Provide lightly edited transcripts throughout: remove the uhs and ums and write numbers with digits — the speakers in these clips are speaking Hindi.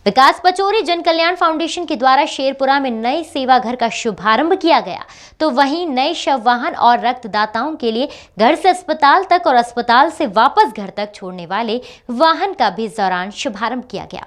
विकास पचौरी जन कल्याण फाउंडेशन के द्वारा शेरपुरा में नए सेवा घर का शुभारंभ किया गया, तो वहीं नए शव वाहन और रक्तदाताओं के लिए घर से अस्पताल तक और अस्पताल से वापस घर तक छोड़ने वाले वाहन का भी इस दौरान शुभारंभ किया गया।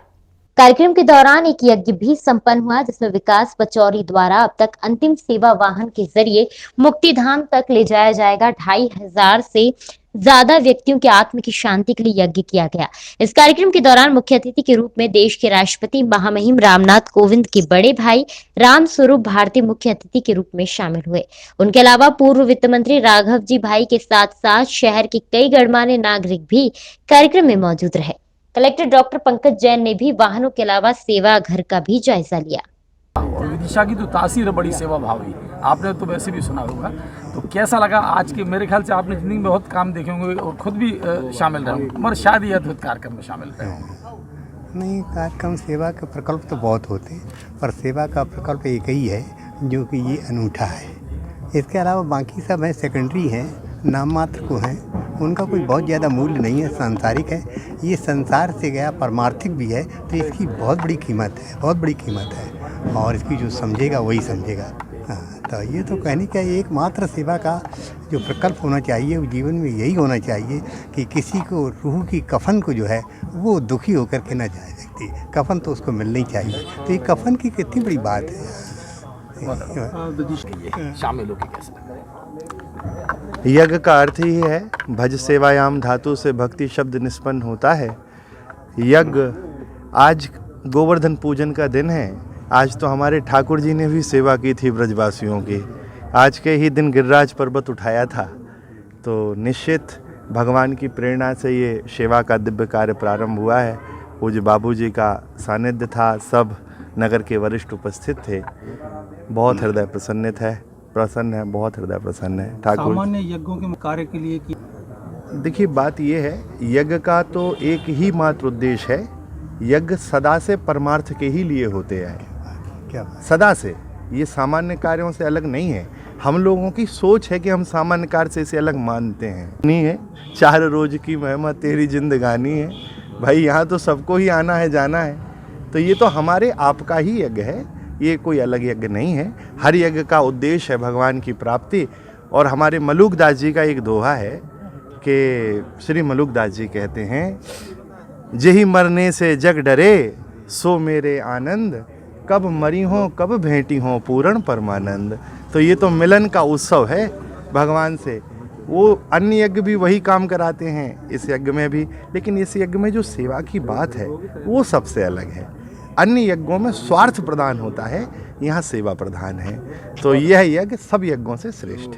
कार्यक्रम के दौरान एक यज्ञ भी संपन्न हुआ, जिसमें विकास पचौरी द्वारा अब तक अंतिम सेवा वाहन के जरिए मुक्तिधाम तक ले जाया जाएगा 2500 से ज्यादा व्यक्तियों के आत्म की शांति के लिए यज्ञ किया गया। इस कार्यक्रम के दौरान मुख्य अतिथि के रूप में देश के राष्ट्रपति महामहिम रामनाथ कोविंद के बड़े भाई राम स्वरूप भारती मुख्य अतिथि के रूप में शामिल हुए। उनके अलावा पूर्व वित्त मंत्री राघव जी भाई के साथ साथ शहर के कई गणमान्य नागरिक भी कार्यक्रम में मौजूद रहे। कलेक्टर डॉक्टर पंकज जैन ने भी वाहनों के अलावा सेवा घर का भी जायजा लिया। और विदिशा की तो तासीर बड़ी सेवा भावी, आपने तो वैसे भी सुना होगा। तो कैसा लगा आज के? मेरे ख्याल से आपने जिंदगी में बहुत काम देखे होंगे और खुद भी शामिल रहे होंगे, मगर शायद यह अद्भुत कार्यक्रम में शामिल रहे होंगे। नहीं, कार्यक्रम सेवा के प्रकल्प तो बहुत होते हैं, पर सेवा का प्रकल्प एक ही है जो कि ये अनूठा है। इसके अलावा बाकी सब हैं, सेकेंडरी हैं, नाम मात्र को हैं, उनका कोई बहुत ज़्यादा मूल्य नहीं है, सांसारिक है। ये संसार से गया, परमार्थिक भी है, तो इसकी बहुत बड़ी कीमत है, बहुत बड़ी कीमत है। और इसकी जो समझेगा वही समझेगा। हाँ, तो ये तो कहने का एकमात्र सेवा का जो प्रकल्प होना चाहिए वो जीवन में यही होना चाहिए कि किसी को रूह की कफन को जो है वो दुखी होकर के ना जाए व्यक्ति, कफन तो उसको मिलनी चाहिए। तो ये कफन की कितनी बड़ी बात है। शामिल होकर कैसे? यज्ञ का अर्थ ही है भज सेवायाम धातु से भक्ति शब्द निष्पन्न होता है। यज्ञ, आज गोवर्धन पूजन का दिन है। आज तो हमारे ठाकुर जी ने भी सेवा की थी ब्रजवासियों की। आज के ही दिन गिरिराज पर्वत उठाया था। तो निश्चित भगवान की प्रेरणा से ये सेवा का दिव्य कार्य प्रारंभ हुआ है। पूज्य बाबूजी का सानिध्य था, सब नगर के वरिष्ठ उपस्थित थे। बहुत हृदय प्रसन्न है, बहुत हृदय प्रसन्न है। ठाकुर सामान्य यज्ञों के कार्य के लिए कि देखिए, बात ये है, यज्ञ का तो एक ही मात्र उद्देश्य है। यज्ञ सदा से परमार्थ के ही लिए होते हैं, क्या सदा से। ये सामान्य कार्यों से अलग नहीं है। हम लोगों की सोच है कि हम सामान्य कार्य से इसे अलग मानते हैं। नहीं है, 4 रोज की मेहमा तेरी जिंदगानी है। भाई, यहाँ तो सबको ही आना है, जाना है। तो ये तो हमारे आपका ही यज्ञ है, ये कोई अलग यज्ञ नहीं है। हर यज्ञ का उद्देश्य है भगवान की प्राप्ति। और हमारे मलुकदास जी का एक दोहा है कि श्री मलुकदास जी कहते हैं, जेहि मरने से जग डरे सो मेरे आनंद, कब मरी हो कब भेंटी हो पूर्ण परमानंद। तो ये तो मिलन का उत्सव है भगवान से। वो अन्य यज्ञ भी वही काम कराते हैं, इस यज्ञ में भी, लेकिन इस यज्ञ में जो सेवा की बात है वो सबसे अलग है। अन्य यज्ञों में स्वार्थ प्रदान होता है, यहाँ सेवा प्रधान है। तो यह यज्ञ सब यज्ञों से श्रेष्ठ है।